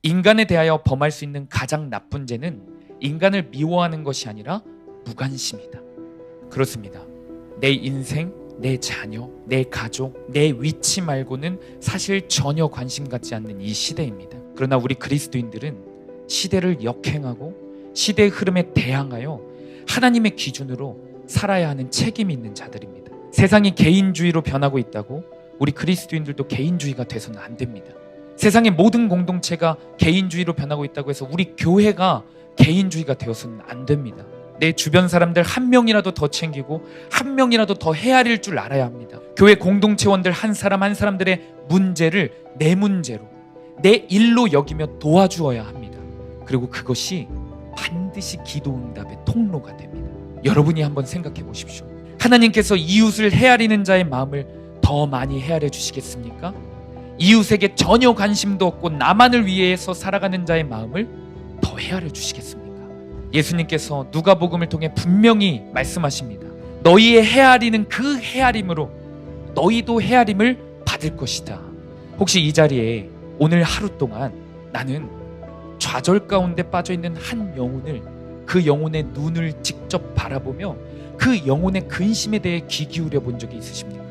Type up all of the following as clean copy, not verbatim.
인간에 대하여 범할 수 있는 가장 나쁜 죄는 인간을 미워하는 것이 아니라 무관심이다. 그렇습니다. 내 인생, 내 자녀, 내 가족, 내 위치 말고는 사실 전혀 관심 갖지 않는 이 시대입니다. 그러나 우리 그리스도인들은 시대를 역행하고 시대의 흐름에 대항하여 하나님의 기준으로 살아야 하는 책임이 있는 자들입니다. 세상이 개인주의로 변하고 있다고 우리 그리스도인들도 개인주의가 돼서는 안 됩니다. 세상의 모든 공동체가 개인주의로 변하고 있다고 해서 우리 교회가 개인주의가 되어서는 안 됩니다. 내 주변 사람들 한 명이라도 더 챙기고 한 명이라도 더 헤아릴 줄 알아야 합니다. 교회 공동체원들 한 사람 한 사람들의 문제를 내 문제로, 내 일로 여기며 도와주어야 합니다. 그리고 그것이 반드시 기도응답의 통로가 됩니다. 여러분이 한번 생각해 보십시오. 하나님께서 이웃을 헤아리는 자의 마음을 더 많이 헤아려 주시겠습니까? 이웃에게 전혀 관심도 없고 나만을 위해서 살아가는 자의 마음을 더 헤아려 주시겠습니까? 예수님께서 누가복음을 통해 분명히 말씀하십니다. 너희의 헤아리는 그 헤아림으로 너희도 헤아림을 받을 것이다. 혹시 이 자리에 오늘 하루 동안 나는 좌절 가운데 빠져있는 한 영혼을, 그 영혼의 눈을 직접 바라보며 그 영혼의 근심에 대해 귀 기울여 본 적이 있으십니까?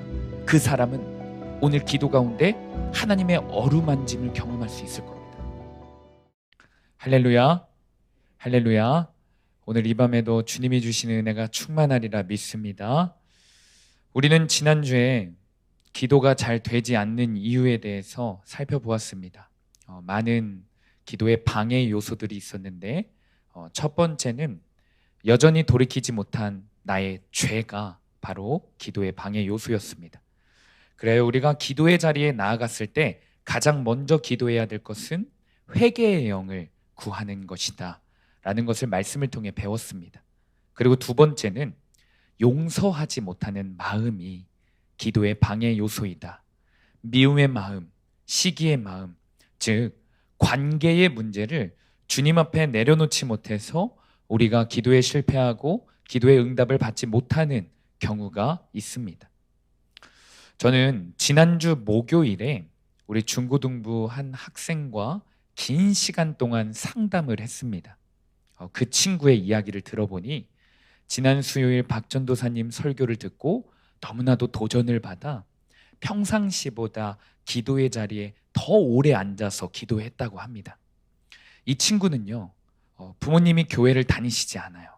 그 사람은 오늘 기도 가운데 하나님의 어루만짐을 경험할 수 있을 겁니다. 할렐루야, 할렐루야. 오늘 이 밤에도 주님이 주시는 은혜가 충만하리라 믿습니다. 우리는 지난주에 기도가 잘 되지 않는 이유에 대해서 살펴보았습니다. 많은 기도의 방해 요소들이 있었는데 첫 번째는 여전히 돌이키지 못한 나의 죄가 바로 기도의 방해 요소였습니다. 그래요, 우리가 기도의 자리에 나아갔을 때 가장 먼저 기도해야 될 것은 회개의 영을 구하는 것이다 라는 것을 말씀을 통해 배웠습니다. 그리고 두 번째는 용서하지 못하는 마음이 기도의 방해 요소이다. 미움의 마음, 시기의 마음, 즉 관계의 문제를 주님 앞에 내려놓지 못해서 우리가 기도에 실패하고 기도의 응답을 받지 못하는 경우가 있습니다. 저는 지난주 목요일에 우리 중고등부 한 학생과 긴 시간 동안 상담을 했습니다. 그 친구의 이야기를 들어보니 지난 수요일 박 전도사님 설교를 듣고 너무나도 도전을 받아 평상시보다 기도의 자리에 더 오래 앉아서 기도했다고 합니다. 이 친구는요, 부모님이 교회를 다니시지 않아요.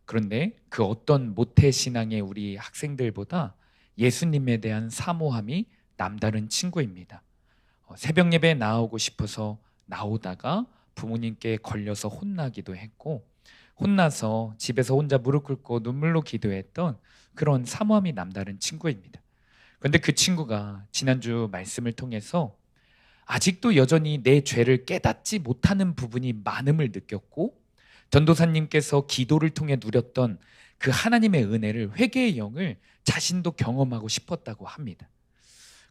그런데 그 어떤 모태신앙의 우리 학생들보다 예수님에 대한 사모함이 남다른 친구입니다. 새벽 예배에 나오고 싶어서 나오다가 부모님께 걸려서 혼나기도 했고, 혼나서 집에서 혼자 무릎 꿇고 눈물로 기도했던 그런 사모함이 남다른 친구입니다. 그런데 그 친구가 지난주 말씀을 통해서 아직도 여전히 내 죄를 깨닫지 못하는 부분이 많음을 느꼈고, 전도사님께서 기도를 통해 누렸던 그 하나님의 은혜를, 회개의 영을 자신도 경험하고 싶었다고 합니다.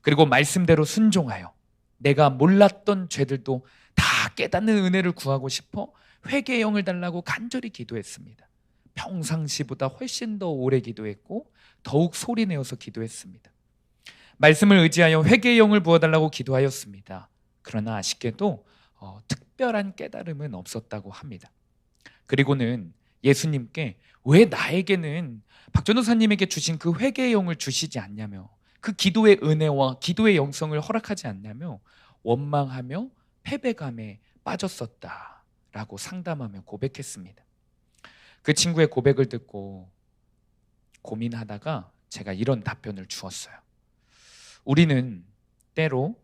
그리고 말씀대로 순종하여 내가 몰랐던 죄들도 다 깨닫는 은혜를 구하고 싶어 회개의 영을 달라고 간절히 기도했습니다. 평상시보다 훨씬 더 오래 기도했고 더욱 소리내어서 기도했습니다. 말씀을 의지하여 회개의 영을 부어달라고 기도하였습니다. 그러나 아쉽게도 특별한 깨달음은 없었다고 합니다. 그리고는 예수님께 왜 나에게는 박 전도사님에게 주신 그 회개의 영을 주시지 않냐며, 그 기도의 은혜와 기도의 영성을 허락하지 않냐며 원망하며 패배감에 빠졌었다라고 상담하며 고백했습니다. 그 친구의 고백을 듣고 고민하다가 제가 이런 답변을 주었어요. 우리는 때로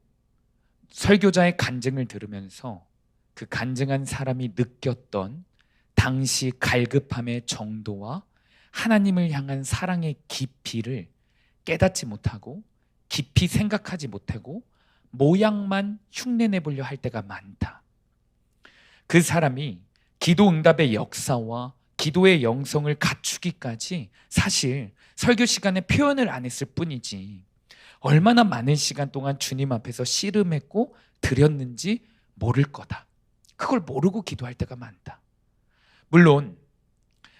설교자의 간증을 들으면서 그 간증한 사람이 느꼈던 당시 갈급함의 정도와 하나님을 향한 사랑의 깊이를 깨닫지 못하고 깊이 생각하지 못하고 모양만 흉내내보려 할 때가 많다. 그 사람이 기도 응답의 역사와 기도의 영성을 갖추기까지 사실 설교 시간에 표현을 안 했을 뿐이지 얼마나 많은 시간 동안 주님 앞에서 씨름했고 드렸는지 모를 거다. 그걸 모르고 기도할 때가 많다. 물론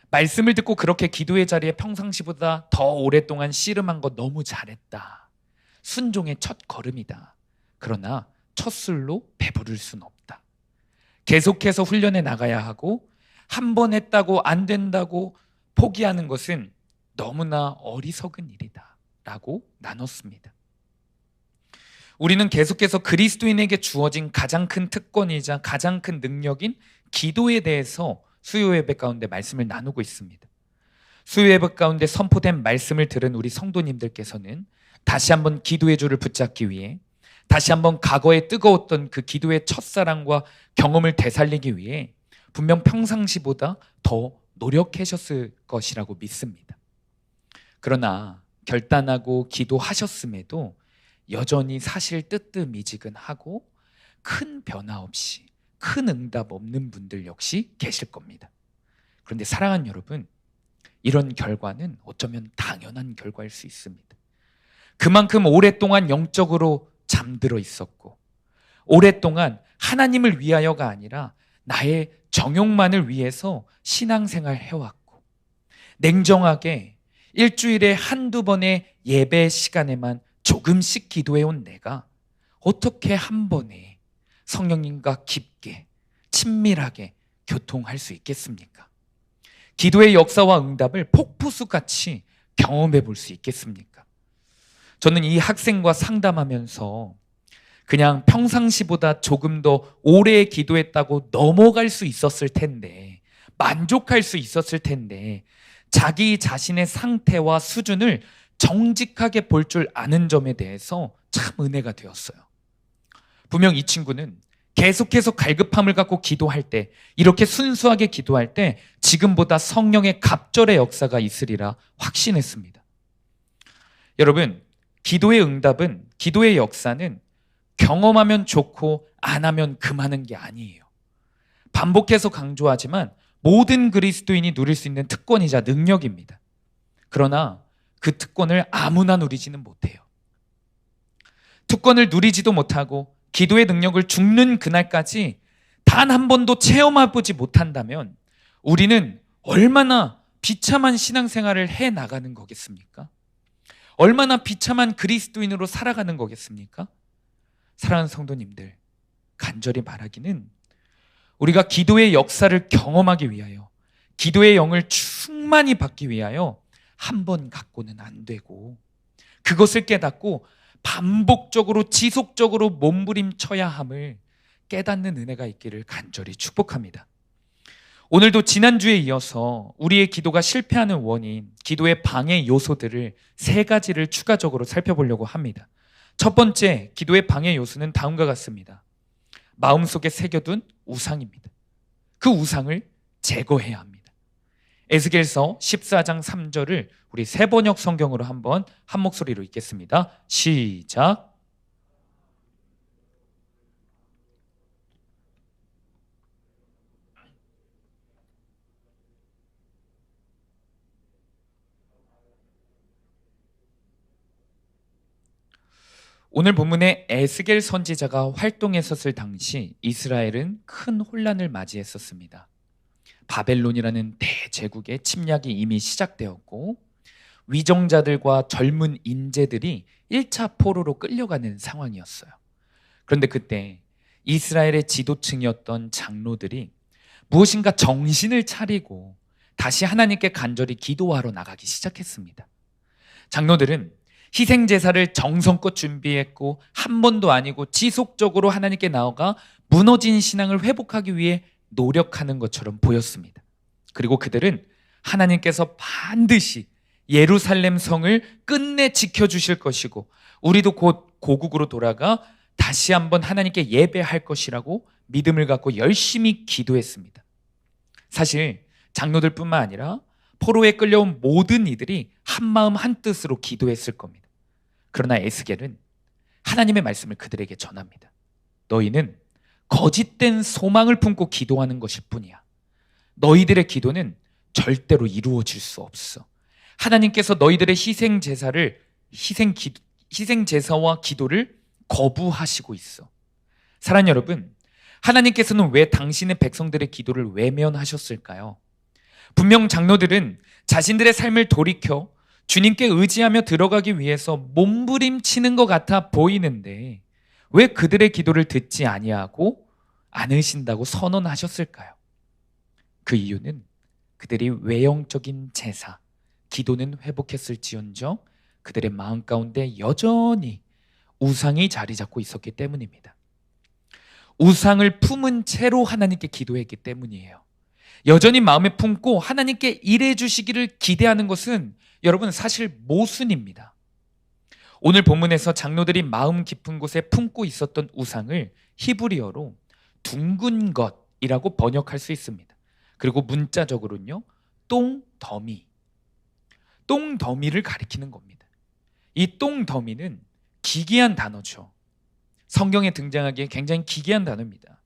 말씀을 듣고 그렇게 기도의 자리에 평상시보다 더 오랫동안 씨름한 거 너무 잘했다. 순종의 첫 걸음이다. 그러나 첫 술로 배부를 순 없다. 계속해서 훈련해 나가야 하고 한 번 했다고 안 된다고 포기하는 것은 너무나 어리석은 일이다 라고 나눴습니다. 우리는 계속해서 그리스도인에게 주어진 가장 큰 특권이자 가장 큰 능력인 기도에 대해서 수요 예배 가운데 말씀을 나누고 있습니다. 수요 예배 가운데 선포된 말씀을 들은 우리 성도님들께서는 다시 한번 기도의 줄을 붙잡기 위해, 다시 한번 과거에 뜨거웠던 그 기도의 첫사랑과 경험을 되살리기 위해 분명 평상시보다 더 노력하셨을 것이라고 믿습니다. 그러나 결단하고 기도하셨음에도 여전히 사실 뜨뜻미지근하고 큰 변화 없이, 큰 응답 없는 분들 역시 계실 겁니다. 그런데 사랑하는 여러분, 이런 결과는 어쩌면 당연한 결과일 수 있습니다. 그만큼 오랫동안 영적으로 잠들어 있었고, 오랫동안 하나님을 위하여가 아니라 나의 정욕만을 위해서 신앙생활 해왔고, 냉정하게 일주일에 한두 번의 예배 시간에만 조금씩 기도해온 내가 어떻게 한 번에 성령님과 깊게 친밀하게 교통할 수 있겠습니까? 기도의 역사와 응답을 폭포수같이 경험해 볼 수 있겠습니까? 저는 이 학생과 상담하면서 그냥 평상시보다 조금 더 오래 기도했다고 넘어갈 수 있었을 텐데, 만족할 수 있었을 텐데, 자기 자신의 상태와 수준을 정직하게 볼 줄 아는 점에 대해서 참 은혜가 되었어요. 분명 이 친구는 계속해서 갈급함을 갖고 기도할 때, 이렇게 순수하게 기도할 때 지금보다 성령의 갑절의 역사가 있으리라 확신했습니다. 여러분, 기도의 응답은, 기도의 역사는 경험하면 좋고 안 하면 금하는 게 아니에요. 반복해서 강조하지만 모든 그리스도인이 누릴 수 있는 특권이자 능력입니다. 그러나 그 특권을 아무나 누리지는 못해요. 특권을 누리지도 못하고 기도의 능력을 죽는 그날까지 단 한 번도 체험해보지 못한다면 우리는 얼마나 비참한 신앙생활을 해나가는 거겠습니까? 얼마나 비참한 그리스도인으로 살아가는 거겠습니까? 사랑하는 성도님들, 간절히 바라기는 우리가 기도의 역사를 경험하기 위하여, 기도의 영을 충만히 받기 위하여 한 번 갖고는 안 되고, 그것을 깨닫고 반복적으로 지속적으로 몸부림쳐야 함을 깨닫는 은혜가 있기를 간절히 축복합니다. 오늘도 지난주에 이어서 우리의 기도가 실패하는 원인, 기도의 방해 요소들을 3가지를 추가적으로 살펴보려고 합니다. 첫 번째 기도의 방해 요소는 다음과 같습니다. 마음속에 새겨둔 우상입니다. 그 우상을 제거해야 합니다. 에스겔서 14장 3절을 우리 새번역 성경으로 한번 한 목소리로 읽겠습니다. 시작. 오늘 본문에 에스겔 선지자가 활동했었을 당시 이스라엘은 큰 혼란을 맞이했었습니다. 바벨론이라는 대제국의 침략이 이미 시작되었고, 위정자들과 젊은 인재들이 1차 포로로 끌려가는 상황이었어요. 그런데 그때 이스라엘의 지도층이었던 장로들이 무엇인가 정신을 차리고 다시 하나님께 간절히 기도하러 나가기 시작했습니다. 장로들은 희생제사를 정성껏 준비했고 한 번도 아니고 지속적으로 하나님께 나아가 무너진 신앙을 회복하기 위해 노력하는 것처럼 보였습니다. 그리고 그들은 하나님께서 반드시 예루살렘 성을 끝내 지켜주실 것이고 우리도 곧 고국으로 돌아가 다시 한번 하나님께 예배할 것이라고 믿음을 갖고 열심히 기도했습니다. 사실 장로들뿐만 아니라 포로에 끌려온 모든 이들이 한마음 한뜻으로 기도했을 겁니다. 그러나 에스겔은 하나님의 말씀을 그들에게 전합니다. 너희는 거짓된 소망을 품고 기도하는 것일 뿐이야. 너희들의 기도는 절대로 이루어질 수 없어. 하나님께서 너희들의 희생제사와 기도를 거부하시고 있어. 사랑하는 여러분, 하나님께서는 왜 당신의 백성들의 기도를 외면하셨을까요? 분명 장로들은 자신들의 삶을 돌이켜 주님께 의지하며 들어가기 위해서 몸부림치는 것 같아 보이는데 왜 그들의 기도를 듣지 아니하고 않으신다고 선언하셨을까요? 그 이유는 그들이 외형적인 제사, 기도는 회복했을지언정 그들의 마음 가운데 여전히 우상이 자리 잡고 있었기 때문입니다. 우상을 품은 채로 하나님께 기도했기 때문이에요. 여전히 마음에 품고 하나님께 일해 주시기를 기대하는 것은 여러분 사실 모순입니다. 오늘 본문에서 장로들이 마음 깊은 곳에 품고 있었던 우상을 히브리어로 둥근 것이라고 번역할 수 있습니다. 그리고 문자적으로는요, 똥더미, 똥더미를 가리키는 겁니다. 이 똥더미는 기괴한 단어죠. 성경에 등장하기에 굉장히 기괴한 단어입니다.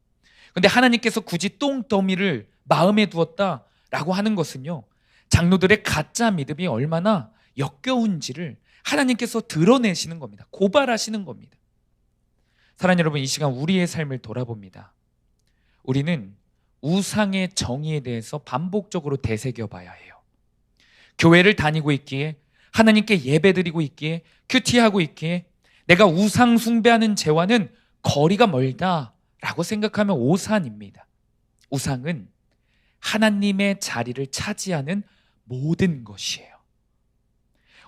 그런데 하나님께서 굳이 똥더미를 마음에 두었다라고 하는 것은요, 장로들의 가짜 믿음이 얼마나 역겨운지를 하나님께서 드러내시는 겁니다. 고발하시는 겁니다. 사랑하는 여러분, 이 시간 우리의 삶을 돌아봅니다. 우리는 우상의 정의에 대해서 반복적으로 되새겨 봐야 해요. 교회를 다니고 있기에, 하나님께 예배드리고 있기에, 큐티하고 있기에 내가 우상 숭배하는 죄와는 거리가 멀다라고 생각하면 오산입니다. 우상은 하나님의 자리를 차지하는 모든 것이에요.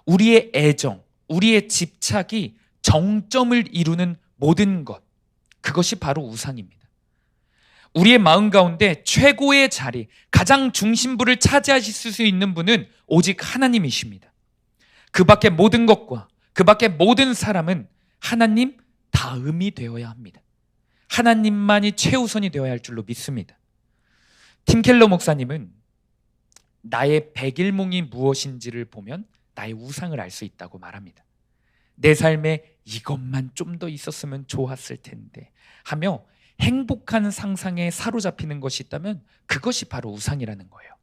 우리의 애정, 우리의 집착이 정점을 이루는 모든 것, 그것이 바로 우상입니다. 우리의 마음 가운데 최고의 자리, 가장 중심부를 차지하실 수 있는 분은 오직 하나님이십니다. 그 밖의 모든 것과 그 밖의 모든 사람은 하나님 다음이 되어야 합니다. 하나님만이 최우선이 되어야 할 줄로 믿습니다. 팀 켈러 목사님은 나의 백일몽이 무엇인지를 보면 나의 우상을 알 수 있다고 말합니다. 내 삶에 이것만 좀 더 있었으면 좋았을 텐데 하며 행복한 상상에 사로잡히는 것이 있다면 그것이 바로 우상이라는 거예요.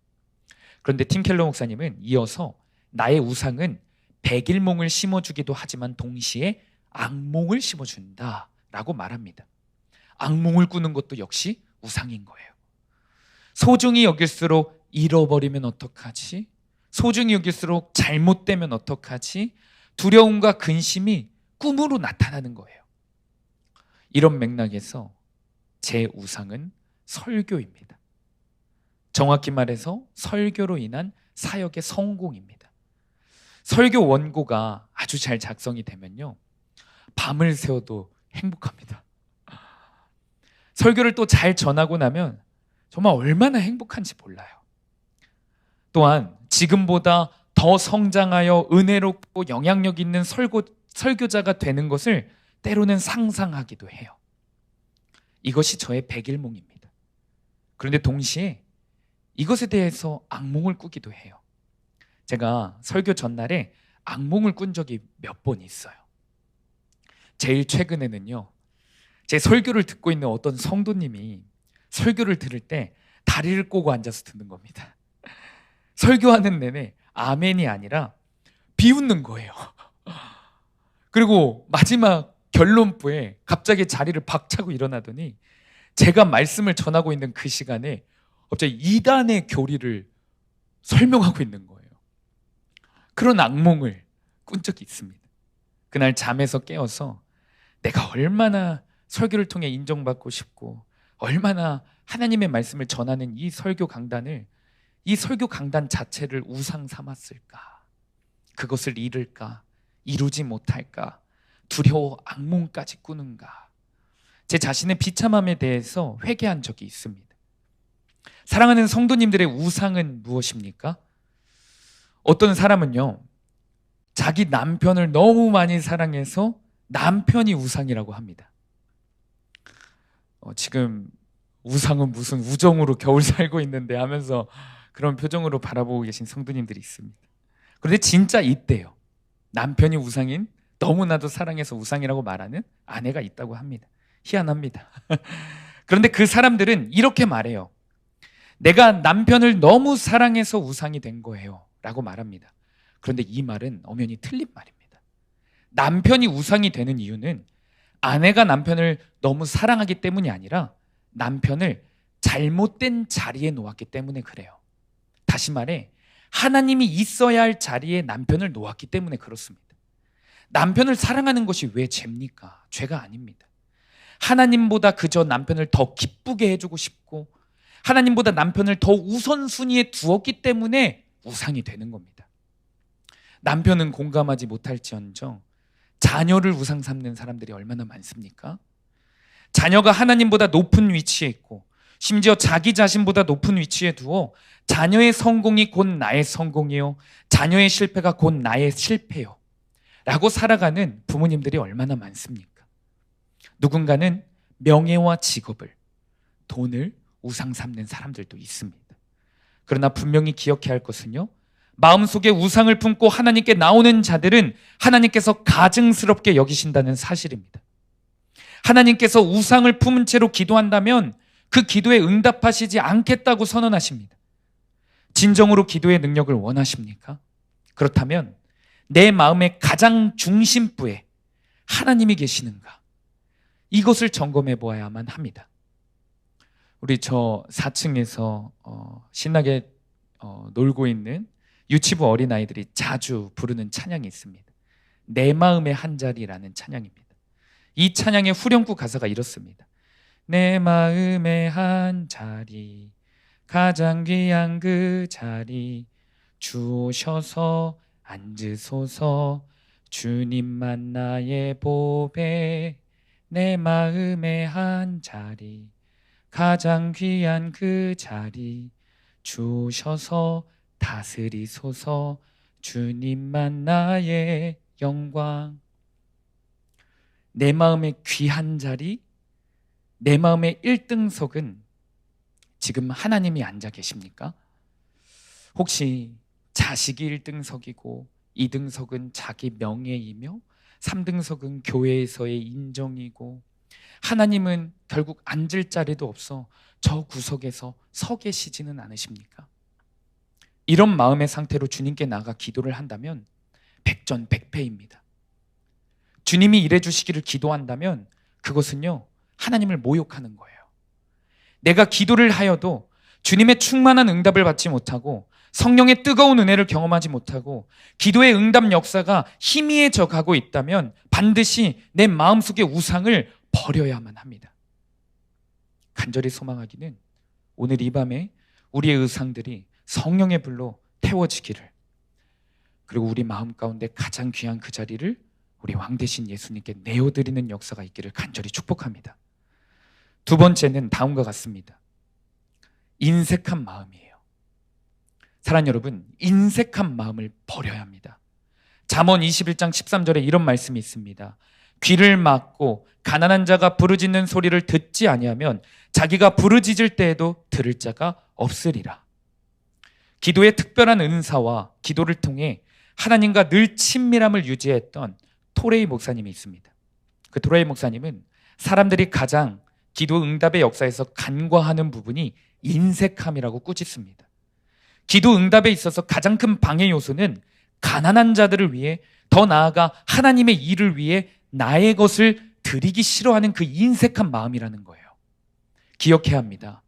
그런데 팀 켈러 목사님은 이어서 나의 우상은 백일몽을 심어주기도 하지만 동시에 악몽을 심어준다라고 말합니다. 악몽을 꾸는 것도 역시 우상인 거예요. 소중히 여길수록 잃어버리면 어떡하지? 소중히 여길수록 잘못되면 어떡하지? 두려움과 근심이 꿈으로 나타나는 거예요. 이런 맥락에서 제 우상은 설교입니다. 정확히 말해서 설교로 인한 사역의 성공입니다. 설교 원고가 아주 잘 작성이 되면요, 밤을 새워도 행복합니다. 설교를 또 잘 전하고 나면 정말 얼마나 행복한지 몰라요. 또한 지금보다 더 성장하여 은혜롭고 영향력 있는 설교자가 되는 것을 때로는 상상하기도 해요. 이것이 저의 백일몽입니다. 그런데 동시에 이것에 대해서 악몽을 꾸기도 해요. 제가 설교 전날에 악몽을 꾼 적이 몇 번 있어요. 제일 최근에는요, 제 설교를 듣고 있는 어떤 성도님이 설교를 들을 때 다리를 꼬고 앉아서 듣는 겁니다. 설교하는 내내 아멘이 아니라 비웃는 거예요. 그리고 마지막 결론부에 갑자기 자리를 박차고 일어나더니 제가 말씀을 전하고 있는 그 시간에 갑자기 이단의 교리를 설명하고 있는 거예요. 그런 악몽을 꾼 적이 있습니다. 그날 잠에서 깨어서 내가 얼마나 설교를 통해 인정받고 싶고 얼마나 하나님의 말씀을 전하는 이 설교 강단 자체를 우상 삼았을까? 그것을 잃을까? 이루지 못할까? 두려워 악몽까지 꾸는가? 제 자신의 비참함에 대해서 회개한 적이 있습니다. 사랑하는 성도님들의 우상은 무엇입니까? 어떤 사람은요, 자기 남편을 너무 많이 사랑해서 남편이 우상이라고 합니다. 지금 우상은 무슨 우정으로 겨울 살고 있는데 하면서 그런 표정으로 바라보고 계신 성도님들이 있습니다. 그런데 진짜 있대요. 남편이 우상인, 너무나도 사랑해서 우상이라고 말하는 아내가 있다고 합니다. 희한합니다. 그런데 그 사람들은 이렇게 말해요. 내가 남편을 너무 사랑해서 우상이 된 거예요 라고 말합니다. 그런데 이 말은 엄연히 틀린 말입니다. 남편이 우상이 되는 이유는 아내가 남편을 너무 사랑하기 때문이 아니라 남편을 잘못된 자리에 놓았기 때문에 그래요. 다시 말해 하나님이 있어야 할 자리에 남편을 놓았기 때문에 그렇습니다. 남편을 사랑하는 것이 왜 죄입니까? 죄가 아닙니다. 하나님보다 그저 남편을 더 기쁘게 해주고 싶고 하나님보다 남편을 더 우선순위에 두었기 때문에 우상이 되는 겁니다. 남편은 공감하지 못할지언정 자녀를 우상 삼는 사람들이 얼마나 많습니까? 자녀가 하나님보다 높은 위치에 있고 심지어 자기 자신보다 높은 위치에 두어 자녀의 성공이 곧 나의 성공이요 자녀의 실패가 곧 나의 실패요 라고 살아가는 부모님들이 얼마나 많습니까? 누군가는 명예와 직업을, 돈을 우상 삼는 사람들도 있습니다. 그러나 분명히 기억해야 할 것은요, 마음속에 우상을 품고 하나님께 나오는 자들은 하나님께서 가증스럽게 여기신다는 사실입니다. 하나님께서 우상을 품은 채로 기도한다면 그 기도에 응답하시지 않겠다고 선언하십니다. 진정으로 기도의 능력을 원하십니까? 그렇다면 내 마음의 가장 중심부에 하나님이 계시는가? 이것을 점검해 보아야만 합니다. 우리 저 4층에서 신나게 놀고 있는 유치부 어린아이들이 자주 부르는 찬양이 있습니다. 내 마음의 한 자리라는 찬양입니다. 이 찬양의 후렴구 가사가 이렇습니다. 내 마음의 한 자리 가장 귀한 그 자리 주오셔서 앉으소서 주님만 나의 보배 내 마음의 한 자리 가장 귀한 그 자리 주셔서 다스리소서 주님만 나의 영광. 내 마음의 귀한 자리, 내 마음의 1등석은 지금 하나님이 앉아 계십니까? 혹시 자식이 1등석이고 2등석은 자기 명예이며 3등석은 교회에서의 인정이고 하나님은 결국 앉을 자리도 없어 저 구석에서 서 계시지는 않으십니까? 이런 마음의 상태로 주님께 나가 기도를 한다면 백전백패입니다. 주님이 일해 주시기를 기도한다면 그것은요, 하나님을 모욕하는 거예요. 내가 기도를 하여도 주님의 충만한 응답을 받지 못하고 성령의 뜨거운 은혜를 경험하지 못하고 기도의 응답 역사가 희미해져 가고 있다면 반드시 내 마음속의 우상을 버려야만 합니다. 간절히 소망하기는 오늘 이 밤에 우리의 의상들이 성령의 불로 태워지기를, 그리고 우리 마음 가운데 가장 귀한 그 자리를 우리 왕 대신 예수님께 내어드리는 역사가 있기를 간절히 축복합니다. 두 번째는 다음과 같습니다. 인색한 마음이에요. 사랑하는 여러분, 인색한 마음을 버려야 합니다. 잠언 21장 13절에 이런 말씀이 있습니다. 귀를 막고 가난한 자가 부르짖는 소리를 듣지 아니하면 자기가 부르짖을 때에도 들을 자가 없으리라. 기도의 특별한 은사와 기도를 통해 하나님과 늘 친밀함을 유지했던 토레이 목사님이 있습니다. 그 토레이 목사님은 사람들이 가장 기도 응답의 역사에서 간과하는 부분이 인색함이라고 꾸짖습니다. 기도 응답에 있어서 가장 큰 방해 요소는 가난한 자들을 위해, 더 나아가 하나님의 일을 위해 나의 것을 드리기 싫어하는 그 인색한 마음이라는 거예요. 기억해야 합니다.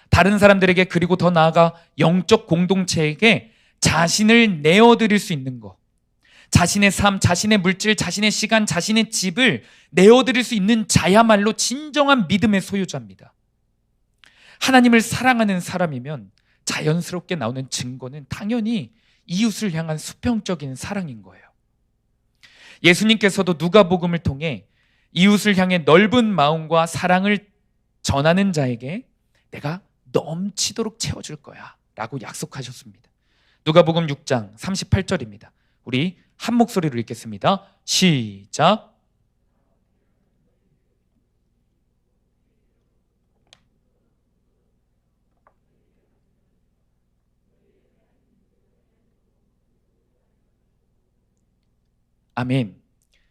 다른 사람들에게, 그리고 더 나아가 영적 공동체에게 자신을 내어드릴 수 있는 것, 자신의 삶, 자신의 물질, 자신의 시간, 자신의 집을 내어드릴 수 있는 자야말로 진정한 믿음의 소유자입니다. 하나님을 사랑하는 사람이면 자연스럽게 나오는 증거는 당연히 이웃을 향한 수평적인 사랑인 거예요. 예수님께서도 누가복음을 통해 이웃을 향해 넓은 마음과 사랑을 전하는 자에게 내가 넘치도록 채워줄 거야 라고 약속하셨습니다. 누가복음 6장 38절입니다. 우리 한 목소리로 읽겠습니다. 시작. 아멘.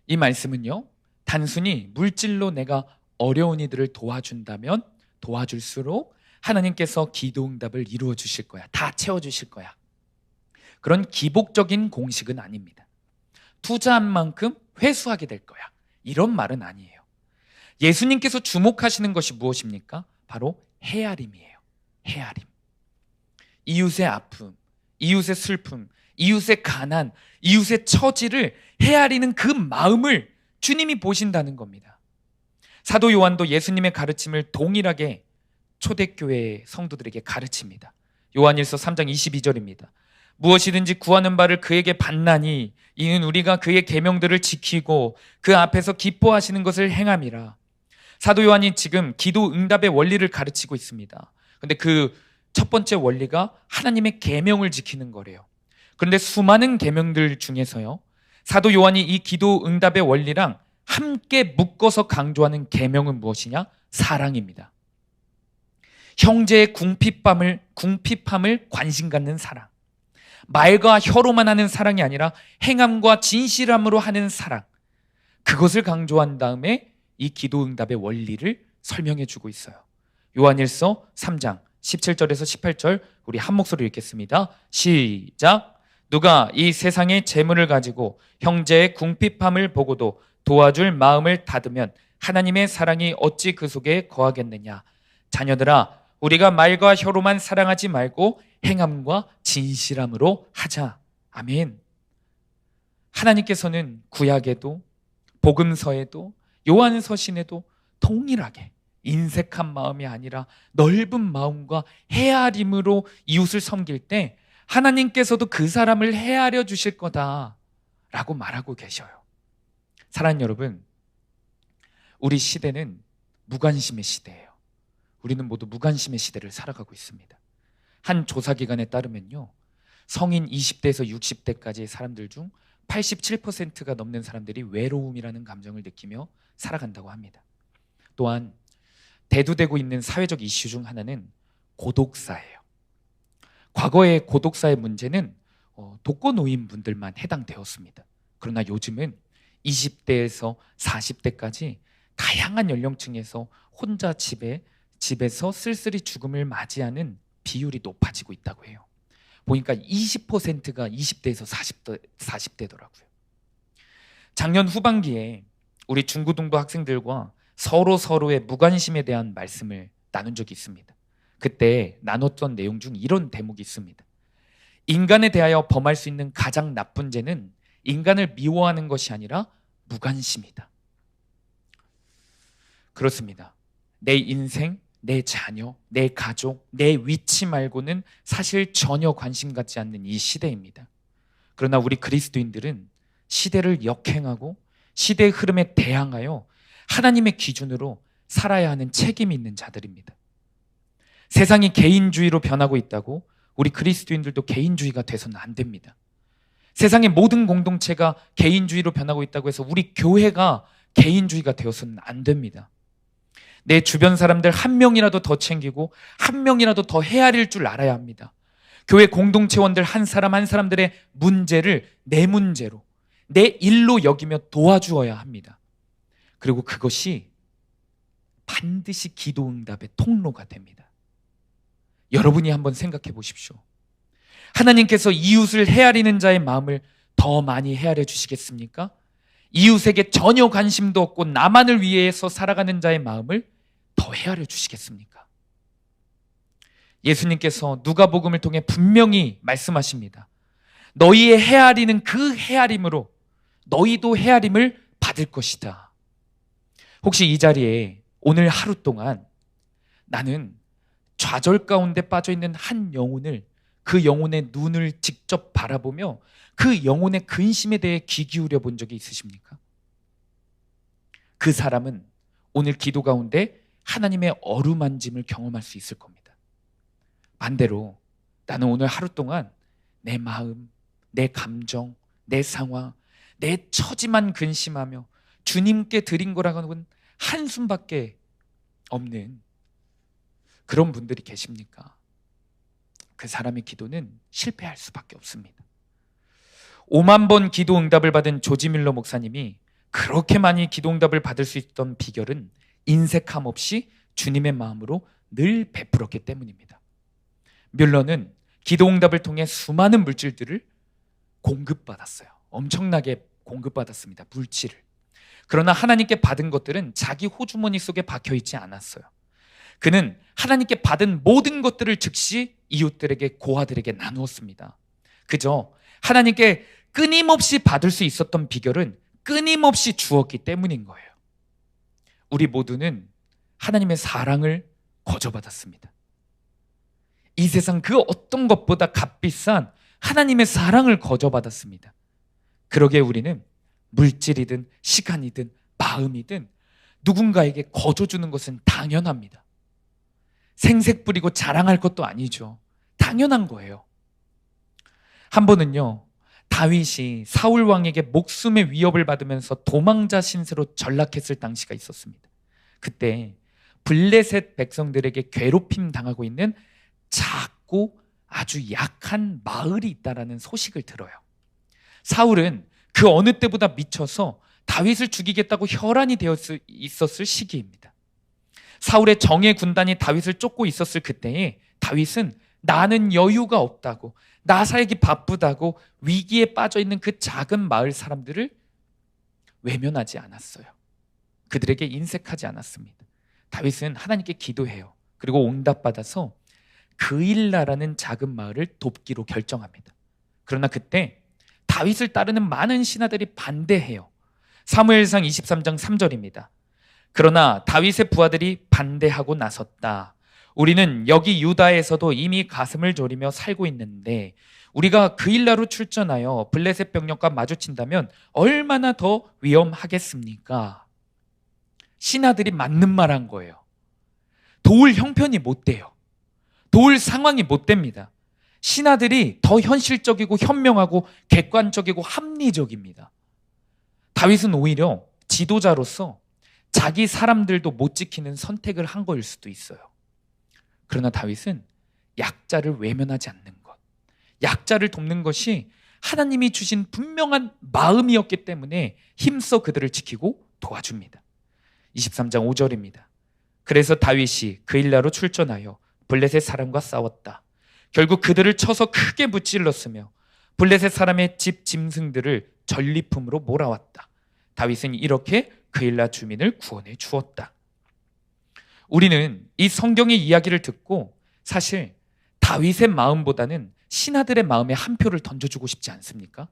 이 말씀은요, 단순히 물질로 내가 어려운 이들을 도와준다면 도와줄수록 하나님께서 기도응답을 이루어 주실 거야, 다 채워주실 거야, 그런 기복적인 공식은 아닙니다. 투자한 만큼 회수하게 될 거야, 이런 말은 아니에요. 예수님께서 주목하시는 것이 무엇입니까? 바로 헤아림이에요. 헤아림. 이웃의 아픔, 이웃의 슬픔, 이웃의 가난, 이웃의 처지를 헤아리는 그 마음을 주님이 보신다는 겁니다. 사도 요한도 예수님의 가르침을 동일하게 초대교회 성도들에게 가르칩니다. 요한일서 3장 22절입니다. 무엇이든지 구하는 바를 그에게 받나니 이는 우리가 그의 계명들을 지키고 그 앞에서 기뻐하시는 것을 행함이라. 사도 요한이 지금 기도 응답의 원리를 가르치고 있습니다. 근데 그 첫 번째 원리가 하나님의 계명을 지키는 거래요. 그런데 수많은 계명들 중에서요, 사도 요한이 이 기도 응답의 원리랑 함께 묶어서 강조하는 계명은 무엇이냐? 사랑입니다. 형제의 궁핍함을 관심 갖는 사랑. 말과 혀로만 하는 사랑이 아니라 행함과 진실함으로 하는 사랑. 그것을 강조한 다음에 이 기도 응답의 원리를 설명해 주고 있어요. 요한일서 3장 17절에서 18절 우리 한 목소리 읽겠습니다. 시작. 누가 이 세상의 재물을 가지고 형제의 궁핍함을 보고도 도와줄 마음을 닫으면 하나님의 사랑이 어찌 그 속에 거하겠느냐. 자녀들아, 우리가 말과 혀로만 사랑하지 말고 행함과 진실함으로 하자. 아멘. 하나님께서는 구약에도 복음서에도 요한서신에도 동일하게 인색한 마음이 아니라 넓은 마음과 헤아림으로 이웃을 섬길 때 하나님께서도 그 사람을 헤아려 주실 거다라고 말하고 계셔요. 사랑하는 여러분, 우리 시대는 무관심의 시대예요. 우리는 모두 무관심의 시대를 살아가고 있습니다. 한 조사기관에 따르면요, 성인 20대에서 60대까지의 사람들 중 87%가 넘는 사람들이 외로움이라는 감정을 느끼며 살아간다고 합니다. 또한 대두되고 있는 사회적 이슈 중 하나는 고독사예요. 과거의 고독사의 문제는 독거노인분들만 해당되었습니다. 그러나 요즘은 20대에서 40대까지 다양한 연령층에서 혼자 집에서 쓸쓸히 죽음을 맞이하는 비율이 높아지고 있다고 해요. 보니까 20%가 20대에서 40대더라고요. 작년 후반기에 우리 중고등부 학생들과 서로의 무관심에 대한 말씀을 나눈 적이 있습니다. 그때 나눴던 내용 중 이런 대목이 있습니다. 인간에 대하여 범할 수 있는 가장 나쁜 죄는 인간을 미워하는 것이 아니라 무관심이다. 그렇습니다. 내 인생, 내 자녀, 내 가족, 내 위치 말고는 사실 전혀 관심 갖지 않는 이 시대입니다. 그러나 우리 그리스도인들은 시대를 역행하고 시대의 흐름에 대항하여 하나님의 기준으로 살아야 하는 책임이 있는 자들입니다. 세상이 개인주의로 변하고 있다고 우리 그리스도인들도 개인주의가 돼서는 안 됩니다. 세상의 모든 공동체가 개인주의로 변하고 있다고 해서 우리 교회가 개인주의가 되어서는 안 됩니다. 내 주변 사람들 한 명이라도 더 챙기고 한 명이라도 더 헤아릴 줄 알아야 합니다. 교회 공동체원들 한 사람 한 사람들의 문제를 내 문제로, 내 일로 여기며 도와주어야 합니다. 그리고 그것이 반드시 기도 응답의 통로가 됩니다. 여러분이 한번 생각해 보십시오. 하나님께서 이웃을 헤아리는 자의 마음을 더 많이 헤아려 주시겠습니까? 이웃에게 전혀 관심도 없고 나만을 위해서 살아가는 자의 마음을 더 헤아려 주시겠습니까? 예수님께서 누가복음을 통해 분명히 말씀하십니다. 너희의 헤아리는 그 헤아림으로 너희도 헤아림을 받을 것이다. 혹시 이 자리에 오늘 하루 동안 나는 좌절 가운데 빠져있는 한 영혼을, 그 영혼의 눈을 직접 바라보며 그 영혼의 근심에 대해 귀 기울여 본 적이 있으십니까? 그 사람은 오늘 기도 가운데 하나님의 어루만짐을 경험할 수 있을 겁니다. 반대로 나는 오늘 하루 동안 내 마음, 내 감정, 내 상황, 내 처지만 근심하며 주님께 드린 거라고는 한숨밖에 없는 그런 분들이 계십니까? 그 사람의 기도는 실패할 수밖에 없습니다. 5만 번 기도 응답을 받은 조지 밀러 목사님이 그렇게 많이 기도 응답을 받을 수 있던 비결은 인색함 없이 주님의 마음으로 늘 베풀었기 때문입니다. 밀러는 기도 응답을 통해 수많은 물질들을 공급받았어요. 엄청나게 공급받았습니다. 물질을. 그러나 하나님께 받은 것들은 자기 호주머니 속에 박혀있지 않았어요. 그는 하나님께 받은 모든 것들을 즉시 이웃들에게, 고아들에게 나누었습니다. 그저 하나님께 끊임없이 받을 수 있었던 비결은 끊임없이 주었기 때문인 거예요. 우리 모두는 하나님의 사랑을 거저받았습니다. 이 세상 그 어떤 것보다 값비싼 하나님의 사랑을 거저받았습니다. 그러기에 우리는 물질이든 시간이든 마음이든 누군가에게 거저주는 것은 당연합니다. 생색 부리고 자랑할 것도 아니죠. 당연한 거예요. 한 번은요, 다윗이 사울 왕에게 목숨의 위협을 받으면서 도망자 신세로 전락했을 당시가 있었습니다. 그때 블레셋 백성들에게 괴롭힘 당하고 있는 작고 아주 약한 마을이 있다라는 소식을 들어요. 사울은 그 어느 때보다 미쳐서 다윗을 죽이겠다고 혈안이 되어 있었을 시기입니다. 사울의 정예 군단이 다윗을 쫓고 있었을 그때에 다윗은 나는 여유가 없다고, 나 살기 바쁘다고 위기에 빠져 있는 그 작은 마을 사람들을 외면하지 않았어요. 그들에게 인색하지 않았습니다. 다윗은 하나님께 기도해요. 그리고 응답받아서 그일라라는 작은 마을을 돕기로 결정합니다. 그러나 그때 다윗을 따르는 많은 신하들이 반대해요. 사무엘상 23장 3절입니다. 그러나 다윗의 부하들이 반대하고 나섰다. 우리는 여기 유다에서도 이미 가슴을 졸이며 살고 있는데 우리가 그일라로 출전하여 블레셋 병력과 마주친다면 얼마나 더 위험하겠습니까? 신하들이 맞는 말 한 거예요. 도울 형편이 못 돼요. 도울 상황이 못 됩니다. 신하들이 더 현실적이고 현명하고 객관적이고 합리적입니다. 다윗은 오히려 지도자로서 자기 사람들도 못 지키는 선택을 한 거일 수도 있어요. 그러나 다윗은 약자를 외면하지 않는 것, 약자를 돕는 것이 하나님이 주신 분명한 마음이었기 때문에 힘써 그들을 지키고 도와줍니다. 23장 5절입니다. 그래서 다윗이 그일라로 출전하여 블레셋 사람과 싸웠다. 결국 그들을 쳐서 크게 무찔렀으며 블레셋 사람의 집 짐승들을 전리품으로 몰아왔다. 다윗은 이렇게 그일라 주민을 구원해 주었다. 우리는 이 성경의 이야기를 듣고 사실 다윗의 마음보다는 신하들의 마음에 한 표를 던져주고 싶지 않습니까?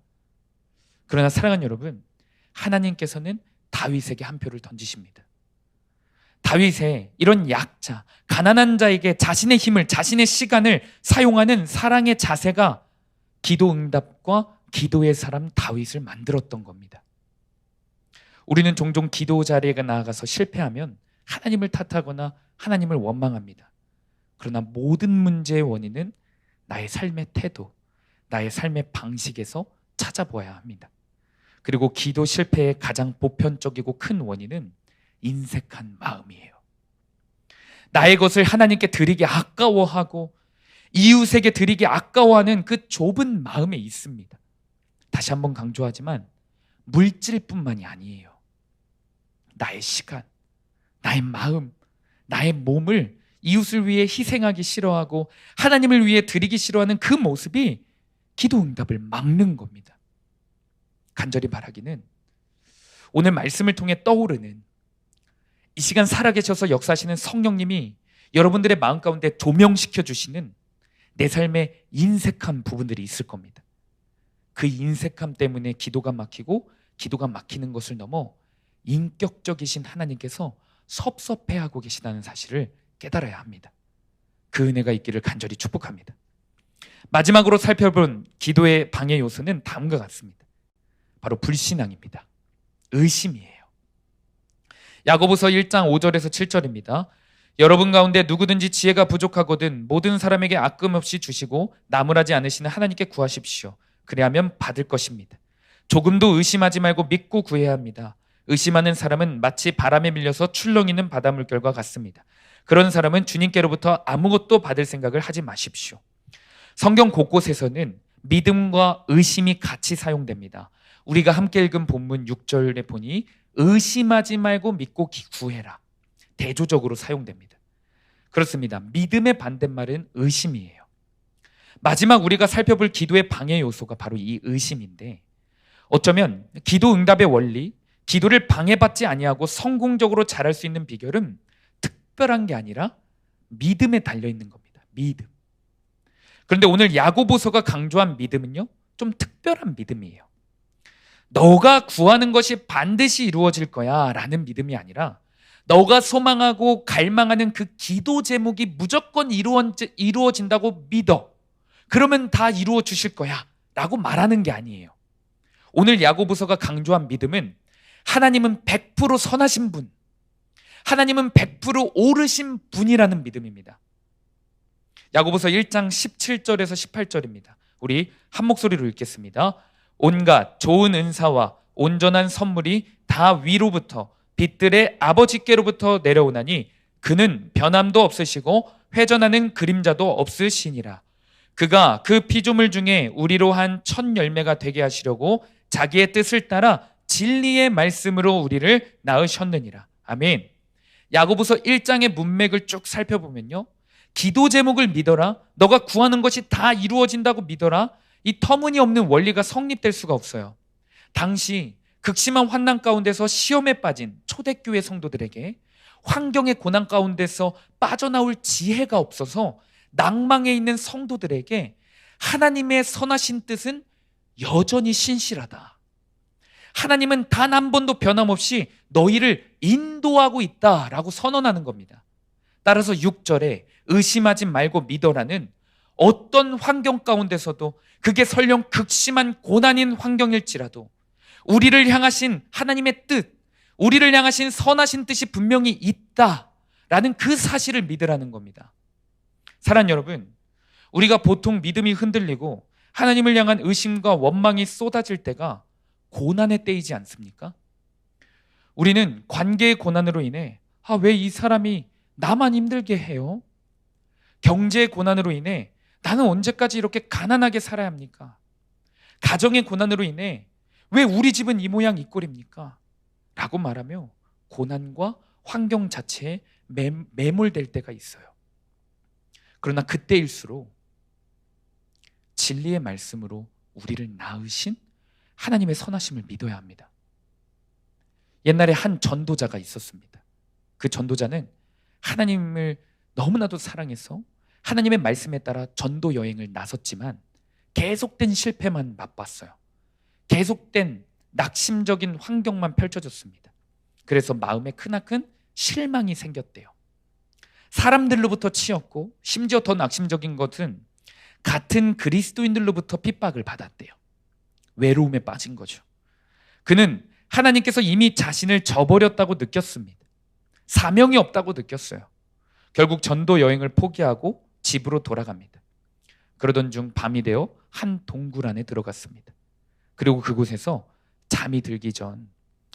그러나 사랑하는 여러분, 하나님께서는 다윗에게 한 표를 던지십니다. 다윗의 이런 약자, 가난한 자에게 자신의 힘을, 자신의 시간을 사용하는 사랑의 자세가 기도 응답과 기도의 사람 다윗을 만들었던 겁니다. 우리는 종종 기도 자리에 나아가서 실패하면 하나님을 탓하거나 하나님을 원망합니다. 그러나 모든 문제의 원인은 나의 삶의 태도, 나의 삶의 방식에서 찾아보아야 합니다. 그리고 기도 실패의 가장 보편적이고 큰 원인은 인색한 마음이에요. 나의 것을 하나님께 드리기 아까워하고 이웃에게 드리기 아까워하는 그 좁은 마음에 있습니다. 다시 한번 강조하지만 물질뿐만이 아니에요. 나의 시간, 나의 마음, 나의 몸을 이웃을 위해 희생하기 싫어하고 하나님을 위해 드리기 싫어하는 그 모습이 기도 응답을 막는 겁니다. 간절히 바라기는 오늘 말씀을 통해 떠오르는 이 시간 살아계셔서 역사하시는 성령님이 여러분들의 마음 가운데 조명시켜 주시는 내 삶의 인색한 부분들이 있을 겁니다. 그 인색함 때문에 기도가 막히고 기도가 막히는 것을 넘어 인격적이신 하나님께서 섭섭해하고 계시다는 사실을 깨달아야 합니다. 그 은혜가 있기를 간절히 축복합니다. 마지막으로 살펴본 기도의 방해 요소는 다음과 같습니다. 바로 불신앙입니다. 의심이에요. 야고보서 1장 5절에서 7절입니다. 여러분 가운데 누구든지 지혜가 부족하거든 모든 사람에게 아낌없이 주시고 나무라지 않으시는 하나님께 구하십시오. 그리하면 받을 것입니다. 조금도 의심하지 말고 믿고 구해야 합니다. 의심하는 사람은 마치 바람에 밀려서 출렁이는 바닷물결과 같습니다. 그런 사람은 주님께로부터 아무것도 받을 생각을 하지 마십시오. 성경 곳곳에서는 믿음과 의심이 같이 사용됩니다. 우리가 함께 읽은 본문 6절에 보니 의심하지 말고 믿고 구해라. 대조적으로 사용됩니다. 그렇습니다. 믿음의 반대말은 의심이에요. 마지막 우리가 살펴볼 기도의 방해 요소가 바로 이 의심인데 어쩌면 기도 응답의 원리, 기도를 방해받지 아니하고 성공적으로 잘할 수 있는 비결은 특별한 게 아니라 믿음에 달려있는 겁니다. 믿음. 그런데 오늘 야고보서가 강조한 믿음은요, 좀 특별한 믿음이에요. 너가 구하는 것이 반드시 이루어질 거야 라는 믿음이 아니라 너가 소망하고 갈망하는 그 기도 제목이 무조건 이루어진다고 믿어. 그러면 다 이루어 주실 거야 라고 말하는 게 아니에요. 오늘 야고보서가 강조한 믿음은 하나님은 100% 선하신 분, 하나님은 100% 옳으신 분이라는 믿음입니다. 야고보서 1장 17절에서 18절입니다. 우리 한 목소리로 읽겠습니다. 온갖 좋은 은사와 온전한 선물이 다 위로부터 빛들의 아버지께로부터 내려오나니 그는 변함도 없으시고 회전하는 그림자도 없으시니라. 그가 그 피조물 중에 우리로 한 첫 열매가 되게 하시려고 자기의 뜻을 따라 진리의 말씀으로 우리를 낳으셨느니라. 아멘. 야고보서 1장의 문맥을 쭉 살펴보면요, 기도 제목을 믿어라, 너가 구하는 것이 다 이루어진다고 믿어라, 이 터무니없는 원리가 성립될 수가 없어요. 당시 극심한 환난 가운데서 시험에 빠진 초대교회 성도들에게 환경의 고난 가운데서 빠져나올 지혜가 없어서 낭망해 있는 성도들에게 하나님의 선하신 뜻은 여전히 신실하다. 하나님은 단 한 번도 변함없이 너희를 인도하고 있다라고 선언하는 겁니다. 따라서 6절에 의심하지 말고 믿어라는 어떤 환경 가운데서도, 그게 설령 극심한 고난인 환경일지라도 우리를 향하신 하나님의 뜻, 우리를 향하신 선하신 뜻이 분명히 있다라는 그 사실을 믿으라는 겁니다. 사랑하는 여러분, 우리가 보통 믿음이 흔들리고 하나님을 향한 의심과 원망이 쏟아질 때가 고난의 때이지 않습니까? 우리는 관계의 고난으로 인해 왜 이 사람이 나만 힘들게 해요? 경제의 고난으로 인해 나는 언제까지 이렇게 가난하게 살아야 합니까? 가정의 고난으로 인해 왜 우리 집은 이 모양 이 꼴입니까? 라고 말하며 고난과 환경 자체에 매몰될 때가 있어요. 그러나 그때일수록 진리의 말씀으로 우리를 낳으신 하나님의 선하심을 믿어야 합니다. 옛날에 한 전도자가 있었습니다. 그 전도자는 하나님을 너무나도 사랑해서 하나님의 말씀에 따라 전도 여행을 나섰지만 계속된 실패만 맛봤어요. 계속된 낙심적인 환경만 펼쳐졌습니다. 그래서 마음에 크나큰 실망이 생겼대요. 사람들로부터 치였고, 심지어 더 낙심적인 것은 같은 그리스도인들로부터 핍박을 받았대요. 외로움에 빠진 거죠. 그는 하나님께서 이미 자신을 저버렸다고 느꼈습니다. 사명이 없다고 느꼈어요. 결국 전도 여행을 포기하고 집으로 돌아갑니다. 그러던 중 밤이 되어 한 동굴 안에 들어갔습니다. 그리고 그곳에서 잠이 들기 전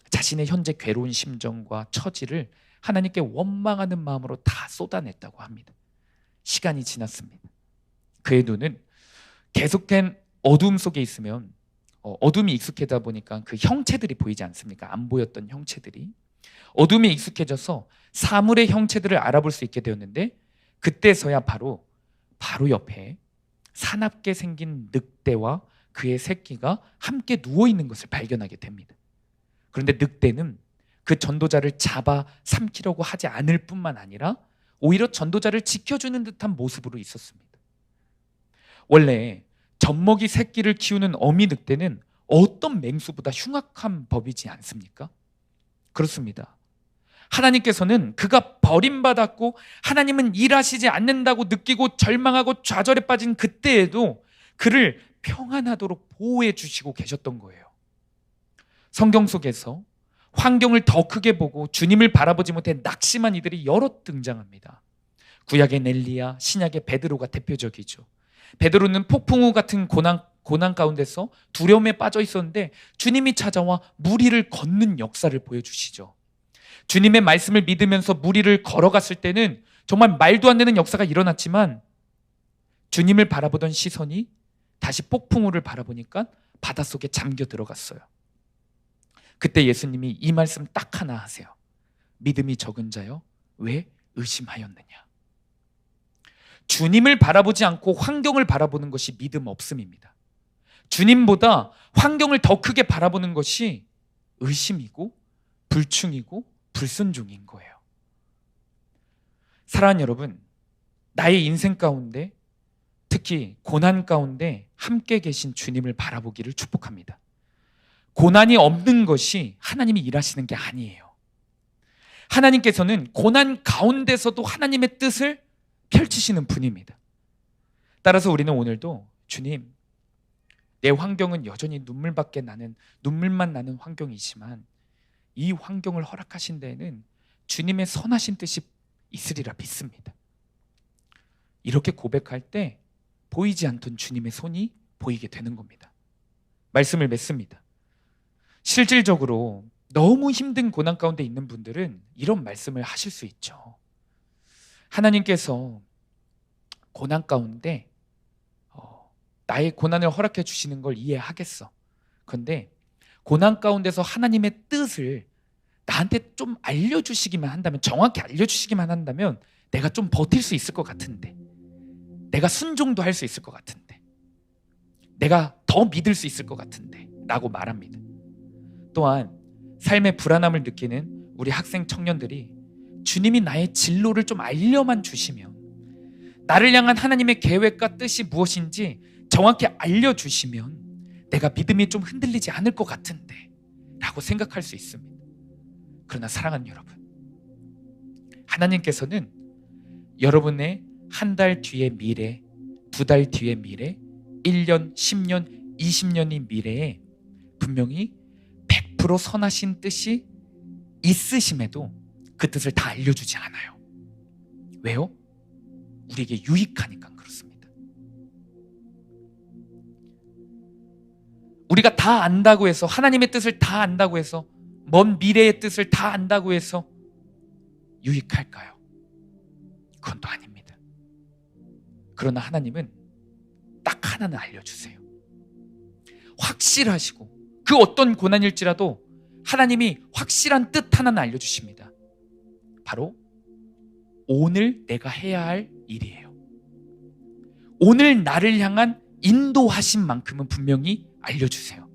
자신의 현재 괴로운 심정과 처지를 하나님께 원망하는 마음으로 다 쏟아냈다고 합니다. 시간이 지났습니다. 그의 눈은 계속된 어두움 속에 있으면 어둠이 익숙해다 보니까 그 형체들이 보이지 않습니까? 안 보였던 형체들이. 어둠에 익숙해져서 사물의 형체들을 알아볼 수 있게 되었는데, 그때서야 바로 옆에 사납게 생긴 늑대와 그의 새끼가 함께 누워있는 것을 발견하게 됩니다. 그런데 늑대는 그 전도자를 잡아 삼키려고 하지 않을 뿐만 아니라 오히려 전도자를 지켜주는 듯한 모습으로 있었습니다. 원래 젖먹이 새끼를 키우는 어미 늑대는 어떤 맹수보다 흉악한 법이지 않습니까? 그렇습니다. 하나님께서는 그가 버림받았고 하나님은 일하시지 않는다고 느끼고 절망하고 좌절에 빠진 그때에도 그를 평안하도록 보호해 주시고 계셨던 거예요. 성경 속에서 환경을 더 크게 보고 주님을 바라보지 못해 낙심한 이들이 여럿 등장합니다. 구약의 넬리야, 신약의 베드로가 대표적이죠. 베드로는 폭풍우 같은 고난 가운데서 두려움에 빠져 있었는데 주님이 찾아와 무리를 걷는 역사를 보여주시죠. 주님의 말씀을 믿으면서 무리를 걸어갔을 때는 정말 말도 안 되는 역사가 일어났지만 주님을 바라보던 시선이 다시 폭풍우를 바라보니까 바닷속에 잠겨 들어갔어요. 그때 예수님이 이 말씀 딱 하나 하세요. 믿음이 적은 자여 왜 의심하였느냐. 주님을 바라보지 않고 환경을 바라보는 것이 믿음 없음입니다. 주님보다 환경을 더 크게 바라보는 것이 의심이고 불충이고 불순종인 거예요. 사랑하는 여러분, 나의 인생 가운데 특히 고난 가운데 함께 계신 주님을 바라보기를 축복합니다. 고난이 없는 것이 하나님이 일하시는 게 아니에요. 하나님께서는 고난 가운데서도 하나님의 뜻을 펼치시는 분입니다. 따라서 우리는 오늘도 주님, 내 환경은 여전히 눈물만 나는 환경이지만 이 환경을 허락하신 데에는 주님의 선하신 뜻이 있으리라 믿습니다. 이렇게 고백할 때 보이지 않던 주님의 손이 보이게 되는 겁니다. 말씀을 맺습니다. 실질적으로 너무 힘든 고난 가운데 있는 분들은 이런 말씀을 하실 수 있죠. 하나님께서 고난 가운데 나의 고난을 허락해 주시는 걸 이해하겠어. 그런데 고난 가운데서 하나님의 뜻을 나한테 좀 알려주시기만 한다면, 정확히 알려주시기만 한다면 내가 좀 버틸 수 있을 것 같은데, 내가 순종도 할 수 있을 것 같은데, 내가 더 믿을 수 있을 것 같은데 라고 말합니다. 또한 삶의 불안함을 느끼는 우리 학생 청년들이 주님이 나의 진로를 좀 알려만 주시면, 나를 향한 하나님의 계획과 뜻이 무엇인지 정확히 알려주시면 내가 믿음이 좀 흔들리지 않을 것 같은데 라고 생각할 수 있습니다. 그러나 사랑하는 여러분, 하나님께서는 여러분의 한 달 뒤의 미래, 두 달 뒤의 미래, 1년, 10년, 20년의 미래에 분명히 100% 선하신 뜻이 있으심에도 그 뜻을 다 알려주지 않아요. 왜요? 우리에게 유익하니까 그렇습니다. 우리가 다 안다고 해서, 하나님의 뜻을 다 안다고 해서, 먼 미래의 뜻을 다 안다고 해서 유익할까요? 그건 또 아닙니다. 그러나 하나님은 딱 하나는 알려주세요. 확실하시고 그 어떤 고난일지라도 하나님이 확실한 뜻 하나는 알려주십니다. 바로 오늘 내가 해야 할 일이에요. 오늘 나를 향한 인도하신 만큼은 분명히 알려주세요.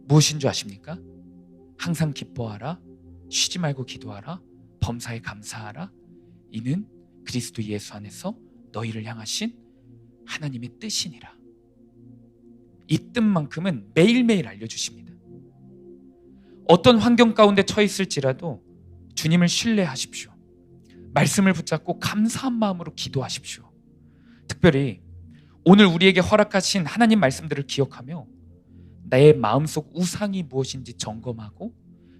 무엇인 줄 아십니까? 항상 기뻐하라, 쉬지 말고 기도하라, 범사에 감사하라. 이는 그리스도 예수 안에서 너희를 향하신 하나님의 뜻이니라. 이 뜻만큼은 매일매일 알려주십니다. 어떤 환경 가운데 처해 있을지라도 주님을 신뢰하십시오. 말씀을 붙잡고 감사한 마음으로 기도하십시오. 특별히 오늘 우리에게 허락하신 하나님 말씀들을 기억하며 나의 마음속 우상이 무엇인지 점검하고,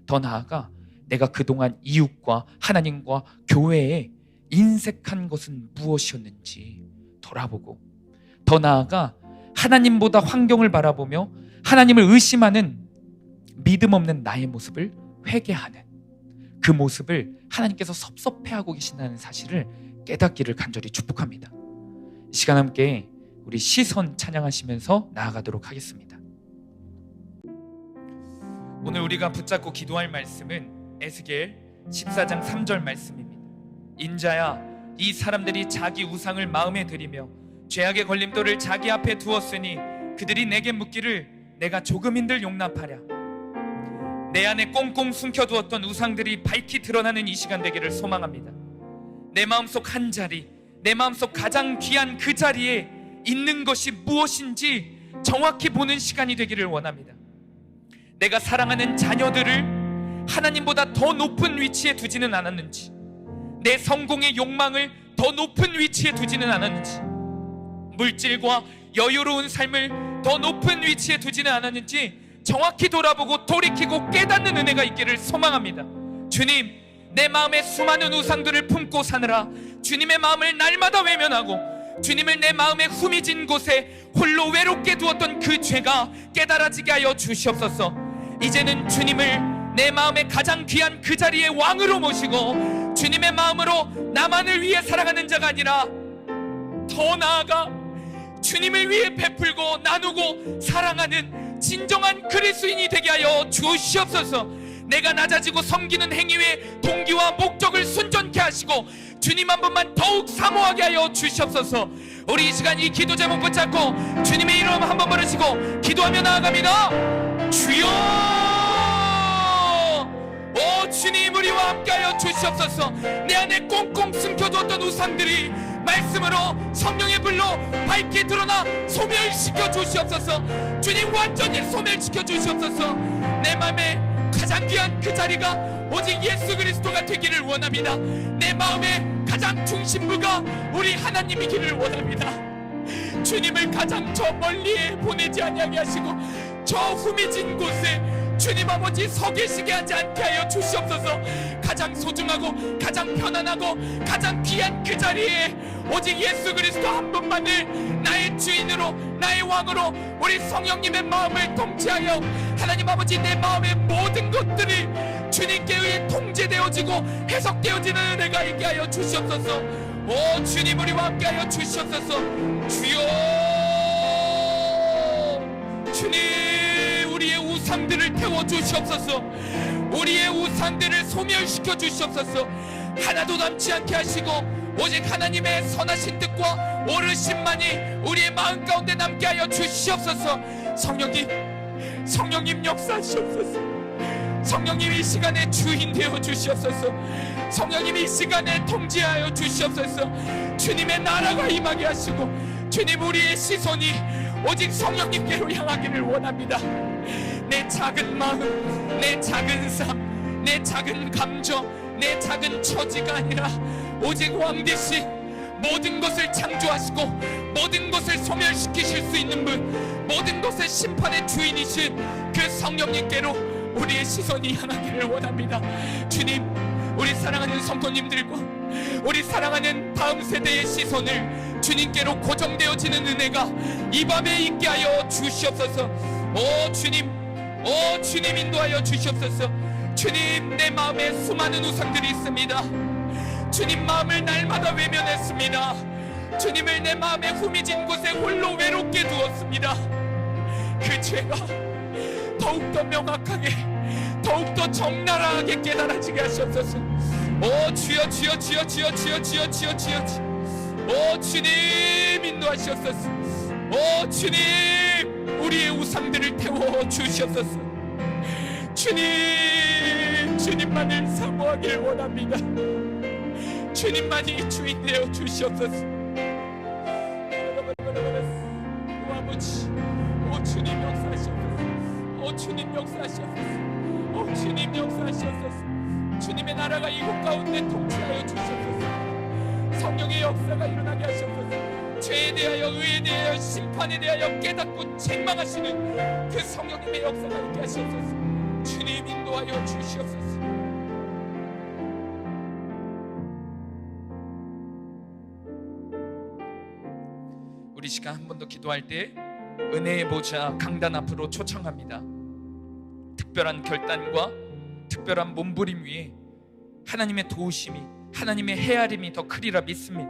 더 나아가 내가 그동안 이웃과 하나님과 교회에 인색한 것은 무엇이었는지 돌아보고, 더 나아가 하나님보다 환경을 바라보며 하나님을 의심하는 믿음 없는 나의 모습을 회개하는, 그 모습을 하나님께서 섭섭해하고 계신다는 사실을 깨닫기를 간절히 축복합니다. 이 시간 함께 우리 시선 찬양하시면서 나아가도록 하겠습니다. 오늘 우리가 붙잡고 기도할 말씀은 에스겔 14장 3절 말씀입니다. 인자야, 이 사람들이 자기 우상을 마음에 들이며 죄악의 걸림돌을 자기 앞에 두었으니 그들이 내게 묻기를 내가 조금인들 용납하랴. 내 안에 꽁꽁 숨겨두었던 우상들이 밝히 드러나는 이 시간 되기를 소망합니다. 내 마음속 한 자리, 내 마음속 가장 귀한 그 자리에 있는 것이 무엇인지 정확히 보는 시간이 되기를 원합니다. 내가 사랑하는 자녀들을 하나님보다 더 높은 위치에 두지는 않았는지, 내 성공의 욕망을 더 높은 위치에 두지는 않았는지, 물질과 여유로운 삶을 더 높은 위치에 두지는 않았는지 정확히 돌아보고 돌이키고 깨닫는 은혜가 있기를 소망합니다. 주님, 내 마음에 수많은 우상들을 품고 사느라 주님의 마음을 날마다 외면하고 주님을 내 마음의 후미진 곳에 홀로 외롭게 두었던 그 죄가 깨달아지게 하여 주시옵소서. 이제는 주님을 내 마음의 가장 귀한 그 자리에 왕으로 모시고 주님의 마음으로 나만을 위해 살아가는 자가 아니라 더 나아가 주님을 위해 베풀고 나누고 사랑하는 진정한 그리스도인이 되게 하여 주시옵소서. 내가 낮아지고 섬기는 행위의 동기와 목적을 순전케 하시고 주님 한 분만 더욱 사모하게 하여 주시옵소서. 우리 이 시간 이 기도 제목 붙잡고 주님의 이름 한번 부르시고 기도하며 나아갑니다. 주여, 오 주님, 우리와 함께하여 주시옵소서. 내 안에 꽁꽁 숨겨두었던 우상들이 말씀으로 성령의 불로 밝게 드러나 소멸시켜 주시옵소서. 주님, 완전히 소멸시켜 주시옵소서. 내 맘에 가장 귀한 그 자리가 오직 예수 그리스도가 되기를 원합니다. 내 마음의 가장 중심부가 우리 하나님이기를 원합니다. 주님을 가장 저 멀리에 보내지 아니하게 하시고 저 후미진 곳에 주님 아버지 서 계시게 하지 않게 하여 주시옵소서. 가장 소중하고 가장 편안하고 가장 귀한 그 자리에 오직 예수 그리스도 한 분만을 나의 주인으로 나의 왕으로 우리 성령님의 마음을 통치하여 하나님 아버지 내 마음의 모든 것들이 주님께 의해 통제되어지고 해석되어지는 은혜가 있게 하여 주시옵소서. 오 주님 우리와 함께 하여 주시옵소서. 주여 주님 우리의 우상들을 태워주시옵소서. 우리의 우상들을 소멸시켜 주시옵소서. 하나도 남지 않게 하시고 오직 하나님의 선하신 뜻과 오르심만이 우리의 마음 가운데 남게 하여 주시옵소서. 성령님 역사하시옵소서. 성령님 이 시간에 주인 되어 주시옵소서. 성령님 이 시간에 통제하여 주시옵소서. 주님의 나라가 임하게 하시고 주님 우리의 시선이 오직 성령님께로 향하기를 원합니다. 내 작은 마음, 내 작은 삶, 내 작은 감정, 내 작은 처지가 아니라 오직 왕 대신 모든 것을 창조하시고 모든 것을 소멸시키실 수 있는 분, 모든 것의 심판의 주인이신 그 성령님께로 우리의 시선이 향하기를 원합니다. 주님 우리 사랑하는 성도님들과 우리 사랑하는 다음 세대의 시선을 주님께로 고정되어지는 은혜가 이 밤에 있게 하여 주시옵소서. 오 주님 인도하여 주시옵소서. 주님 내 마음에 수많은 우상들이 있습니다. 주님 마음을 날마다 외면했습니다. 주님을 내 마음에 후미진 곳에 홀로 외롭게 두었습니다. 그 죄가 더욱더 명확하게 더욱더 적나라하게 깨달아지게 하시옵소서. 오 주여 주여 주여 주여 주여 주여 주여 주여 오 주님 인도하시옵소서. 오 주님 우리의 우상들을 태워 주시옵소서. 주님만을 사모하길 원합니다. 주님만이 주인 되어 주시옵소서. 오 아버지 오 주님 역사하시옵소서. 오 주님 역사하시옵소서. 오 주님 역사하시옵소서. 주님의 나라가 이곳 가운데 통치하여 주시옵소서. 성령의 역사가 일어나게 하시옵소서. 죄에 대하여 의에 대하여 심판에 대하여 깨닫고 책망하시는 그 성령님의 역사가 있게 하시옵소서. 주님 인도하여 주시옵소서. 우리 시간 한 번 더 기도할 때 은혜의 보좌 강단 앞으로 초청합니다. 특별한 결단과 특별한 몸부림 위에 하나님의 도우심이 하나님의 헤아림이 더 크리라 믿습니다.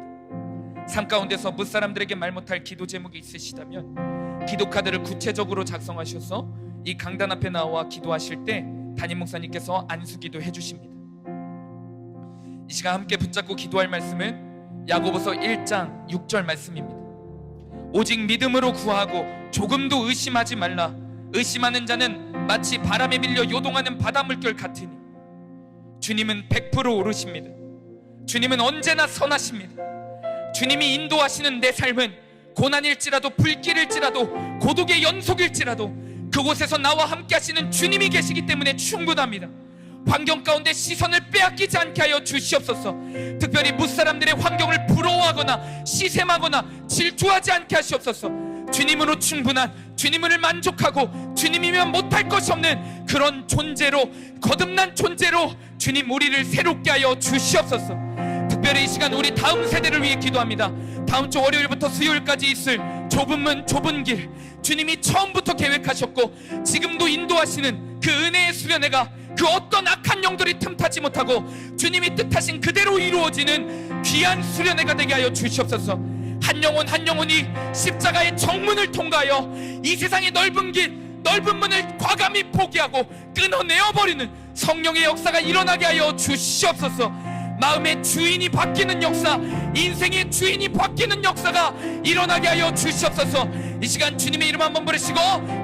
삶 가운데서 무사람들에게 말 못할 기도 제목이 있으시다면 기도 카드를 구체적으로 작성하셔서 이 강단 앞에 나와 기도하실 때 담임 목사님께서 안수기도 해주십니다. 이 시간 함께 붙잡고 기도할 말씀은 야고보서 1장 6절 말씀입니다. 오직 믿음으로 구하고 조금도 의심하지 말라. 의심하는 자는 마치 바람에 밀려 요동하는 바닷물결 같으니. 주님은 100% 오르십니다. 주님은 언제나 선하십니다. 주님이 인도하시는 내 삶은 고난일지라도 불길일지라도 고독의 연속일지라도 그곳에서 나와 함께 하시는 주님이 계시기 때문에 충분합니다. 환경 가운데 시선을 빼앗기지 않게 하여 주시옵소서. 특별히 무사람들의 환경을 부러워하거나 시샘하거나 질투하지 않게 하시옵소서. 주님으로 충분한, 주님을 만족하고 주님이면 못할 것이 없는 그런 존재로, 거듭난 존재로 주님 우리를 새롭게 하여 주시옵소서. 특별히 이 시간 우리 다음 세대를 위해 기도합니다. 다음 주 월요일부터 수요일까지 있을 좁은 문 좁은 길, 주님이 처음부터 계획하셨고 지금도 인도하시는 그 은혜의 수련회가 그 어떤 악한 영들이 틈타지 못하고 주님이 뜻하신 그대로 이루어지는 귀한 수련회가 되게 하여 주시옵소서. 한 영혼 한 영혼이 십자가의 정문을 통과하여 이 세상의 넓은 길, 넓은 문을 과감히 포기하고 끊어내어버리는 성령의 역사가 일어나게 하여 주시옵소서. 마음의 주인이 바뀌는 역사, 인생의 주인이 바뀌는 역사가 일어나게 하여 주시옵소서. 이 시간 주님의 이름 한번 부르시고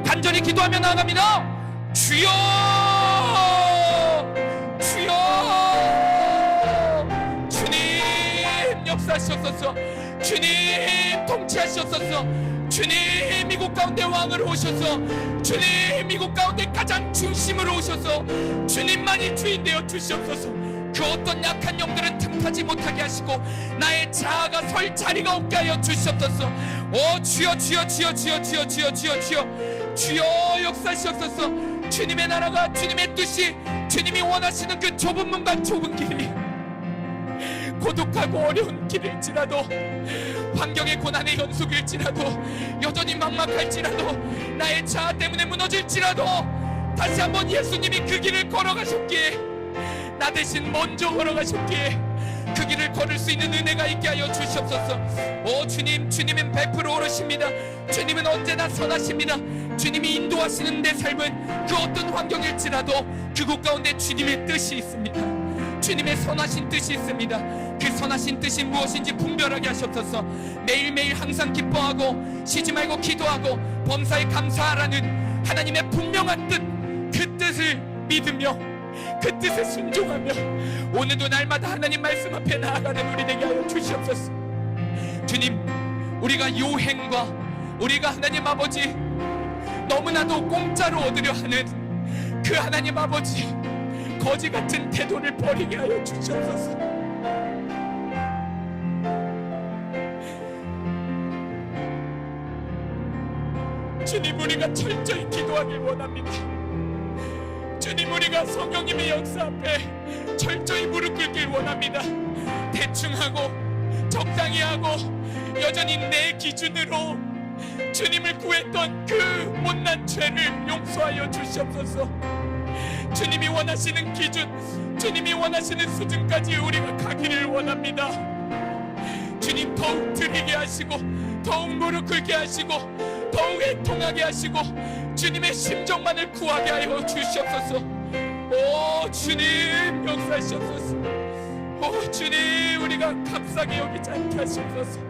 간절히 기도하며 나아갑니다. 주여, 주여, 주님 역사하시옵소서. 주님 통치하시옵소서. 주님 이곳 가운데 왕으로 오셔서 주님 이곳 가운데 가장 중심으로 오셔서 주님만이 주인 되어 주시옵소서. 그 어떤 약한 영들은 틈타지 못하게 하시고 나의 자아가 설 자리가 없게 하여 주시옵소서. 오 주여 주여 주여 주여 주여 주여 주여 주여 주여 역사시옵소서. 주님의 나라가 주님의 뜻이 주님이 원하시는 그 좁은 문과 좁은 길이 고독하고 어려운 길일지라도 환경의 고난의 연속일지라도 여전히 막막할지라도 나의 자아 때문에 무너질지라도 다시 한번 예수님이 그 길을 걸어가셨기에 나 대신 먼저 걸어가셨기에 그 길을 걸을 수 있는 은혜가 있게 하여 주시옵소서. 오 주님, 주님은 100% 옳으십니다. 주님은 언제나 선하십니다. 주님이 인도하시는 내 삶은 그 어떤 환경일지라도 그곳 가운데 주님의 뜻이 있습니다. 주님의 선하신 뜻이 있습니다. 그 선하신 뜻이 무엇인지 분별하게 하시옵소서. 매일매일 항상 기뻐하고 쉬지 말고 기도하고 범사에 감사하라는 하나님의 분명한 뜻, 그 뜻을 믿으며 그 뜻에 순종하며 오늘도 날마다 하나님 말씀 앞에 나아가는 우리 되게 하여 주시옵소서. 주님, 우리가 요행과 우리가 하나님 아버지 너무나도 공짜로 얻으려 하는 그 하나님 아버지 거지 같은 태도를 버리게 하여 주시옵소서. 주님, 우리가 철저히 기도하길 원합니다. 주님, 우리가 성령님의 역사 앞에 철저히 무릎 꿇길 원합니다. 대충 하고 적당히 하고 여전히 내 기준으로 주님을 구했던 그 못난 죄를 용서하여 주시옵소서. 주님이 원하시는 기준, 주님이 원하시는 수준까지 우리가 가기를 원합니다. 주님, 더욱 드리게 하시고 더욱 무릎 꿇게 하시고 더욱 애통하게 하시고 주님의 심정만을 구하게 하여 주시옵소서. 오 주님 역사하시옵소서. 오 주님, 우리가 값싸게 여기지 않게 하시옵소서.